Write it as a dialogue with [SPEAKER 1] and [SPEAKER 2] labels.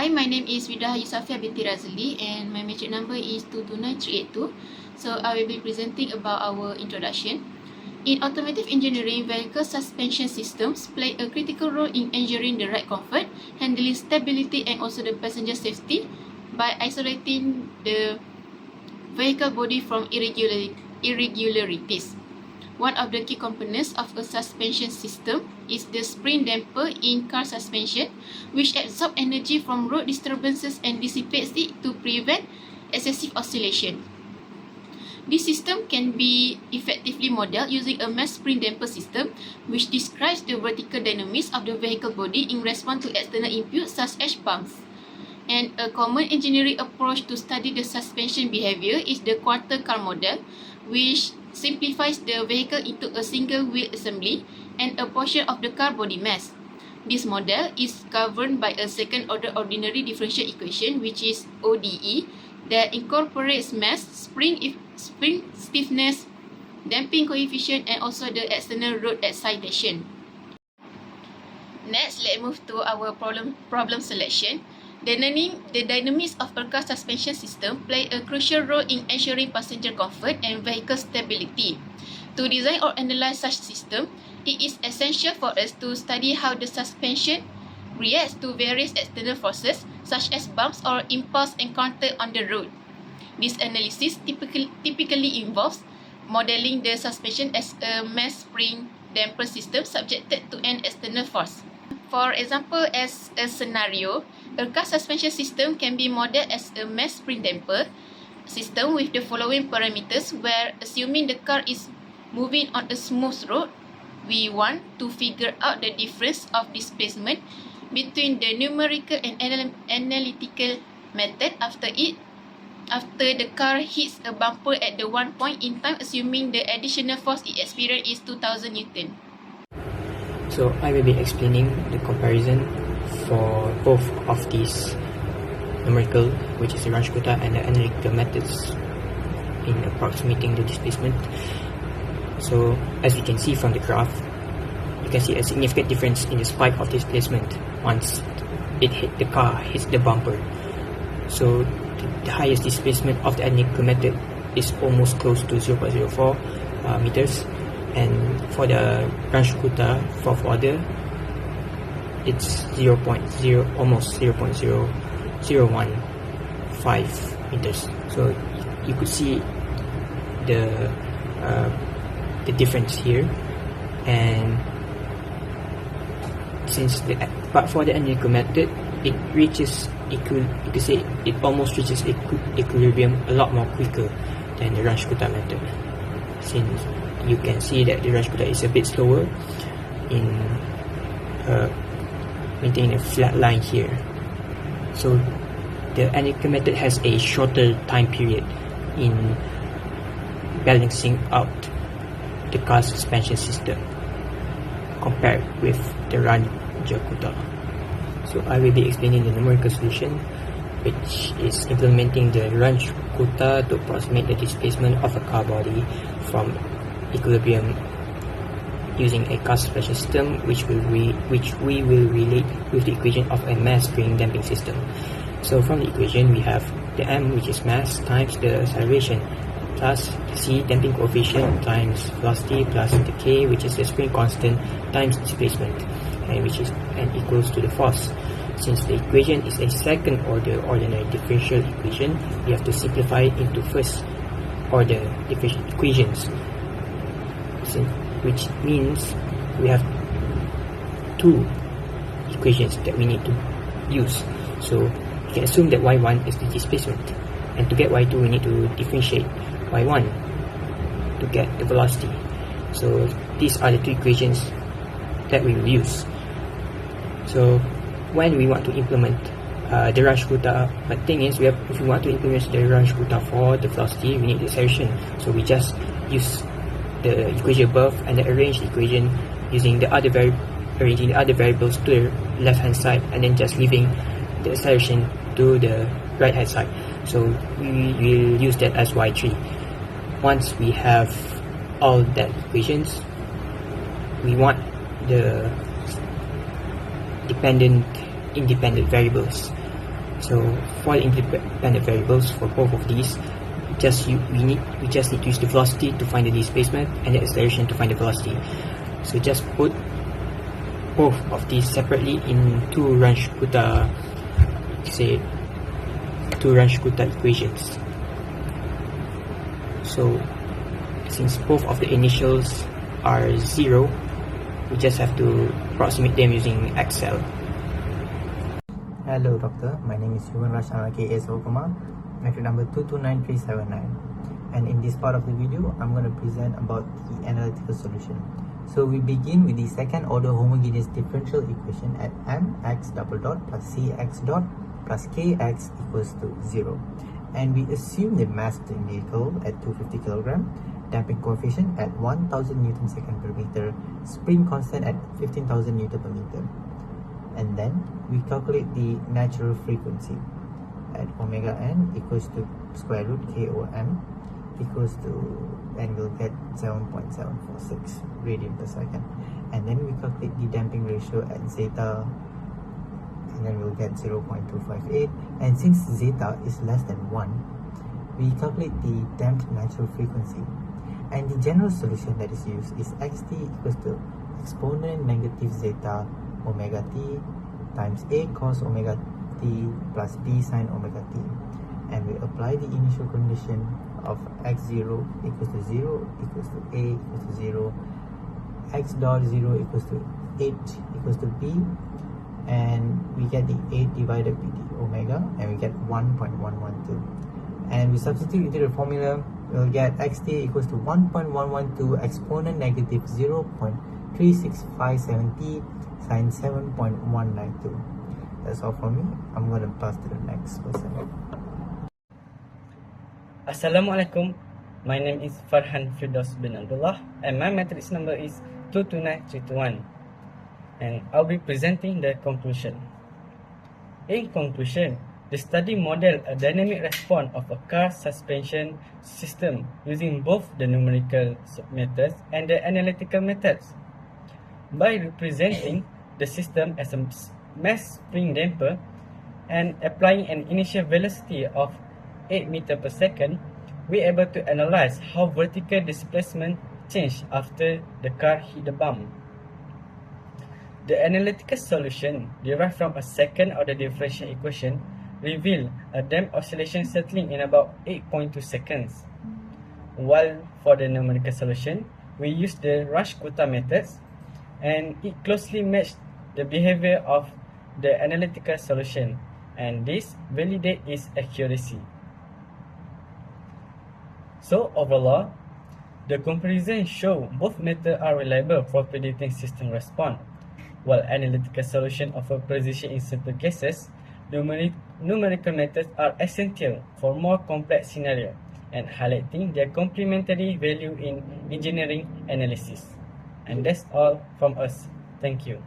[SPEAKER 1] Hi, my name is Widah Yusafia binti Razali and my metric number is 229382. So I will be presenting about our introduction. In automotive engineering, vehicle suspension systems play a critical role in ensuring the ride comfort, handling stability and also the passenger safety by isolating the vehicle body from irregularities. One of the key components of a suspension system is the spring damper in car suspension, which absorbs energy from road disturbances and dissipates it to prevent excessive oscillation. This system can be effectively modeled using a mass spring damper system, which describes the vertical dynamics of the vehicle body in response to external inputs such as bumps. And a common engineering approach to study the suspension behavior is the quarter car model, which simplifies the vehicle into a single wheel assembly and a portion of the car body mass. This model is governed by a second order ordinary differential equation, which is ODE, that incorporates mass, spring stiffness, damping coefficient and also the external road excitation. Next, let's move to our problem selection. The dynamics of a car suspension system play a crucial role in ensuring passenger comfort and vehicle stability. To design or analyze such system, it is essential for us to study how the suspension reacts to various external forces such as bumps or impulse encountered on the road. This analysis typically involves modeling the suspension as a mass spring damper system subjected to an external force. For example, as a scenario, a car suspension system can be modeled as a mass spring damper system with the following parameters, where assuming the car is moving on a smooth road, we want to figure out the difference of displacement between the numerical and analytical method after the car hits a bumper at the one point in time, assuming the additional force it experienced is 2000 Newton.
[SPEAKER 2] So I will be explaining the comparison for both of these numerical, which is the Runge-Kutta, and the analytical methods in approximating the displacement. So as you can see from the graph, you can see a significant difference in the spike of displacement once the car hits the bumper. So the highest displacement of the analytical method is almost close to 0.04 meters. And for the Runge-Kutta fourth order, it's almost 0.0015 meters. So you could see the difference here. And but for the analytical method, it reaches it almost reaches equilibrium a lot more quicker than the Runge-Kutta method, since you can see that the Runge-Kutta is a bit slower in maintaining a flat line here. So the analytical method has a shorter time period in balancing out the car suspension system compared with the Runge-Kutta. So I will be explaining the numerical solution, which is implementing the Runge-Kutta to approximate the displacement of a car body from equilibrium using a car suspension system, which we will relate with the equation of a mass spring damping system. So from the equation, we have the m, which is mass, times the acceleration, plus the c, damping coefficient, times velocity, plus the k, which is the spring constant, times displacement, and which is equals to the force. Since the equation is a second order ordinary differential equation, we have to simplify it into first order differential equations, which means we have two equations that we need to use. So we can assume that y1 is the displacement, and to get y2 we need to differentiate y1 to get the velocity. So these are the two equations that we will use. So when we want to implement the Runge-Kutta, but thing is, if we want to implement the Runge-Kutta for the velocity, we need the acceleration. So we just use the equation above and then arrange the equation using arranging the other variables to the left hand side, and then just leaving the acceleration to the right hand side. So we will use that as y3. Once we have all that equations, we want the independent variables. So for the independent variables for both of these, we just need to use the velocity to find the displacement and the acceleration to find the velocity. So just put both of these separately in two Runge-Kutta equations. So since both of the initials are 0, we just have to approximate them using Excel.
[SPEAKER 3] Hello doctor, my name is Yuvan Raj K.S. Okuma, metric number 229379, and in this part of the video I'm going to present about the analytical solution. So we begin with the second order homogeneous differential equation at mx double dot plus cx dot plus kx equals to 0, and we assume the mass of the vehicle at 250 kg, damping coefficient at 1000 Newton second per meter, spring constant at 15,000 Newton per meter. And then we calculate the natural frequency at omega n equals to square root KOM equals to, and we'll get 7.746 radian per second. And then we calculate the damping ratio at zeta, and then we'll get 0.258. And since zeta is less than 1, we calculate the damped natural frequency. And the general solution that is used is xt equals to exponent negative zeta omega t times a cos omega t plus b sin omega t, and we apply the initial condition of x0 equals to 0 equals to a equals to 0, x dot 0 equals to 8 equals to b, and we get the 8 divided by the omega, and we get 1.112, and we substitute into the formula. We'll get xt equals to 1.112 exponent negative 0.3657t sin 7.192. That's all from me. I'm going to pass to the next person.
[SPEAKER 4] Assalamualaikum. My name is Farhan Firdaus bin Abdullah, and my matrix number is 229321. And I'll be presenting the conclusion. In conclusion, the study modeled a dynamic response of a car suspension system using both the numerical methods and the analytical methods. By representing the system as a mass spring damper and applying an initial velocity of 8 meters per second, we are able to analyze how vertical displacement changed after the car hit the bump. The analytical solution derived from a second order differential equation revealed a damped oscillation settling in about 8.2 seconds. While for the numerical solution, we used the Runge-Kutta methods, and it closely matched the behavior of the analytical solution, and this validates its accuracy. So overall, the comparison show both methods are reliable for predicting system response. While analytical solution offer precision in simple cases, numerical methods are essential for more complex scenarios and highlighting their complementary value in engineering analysis. And that's all from us. Thank you.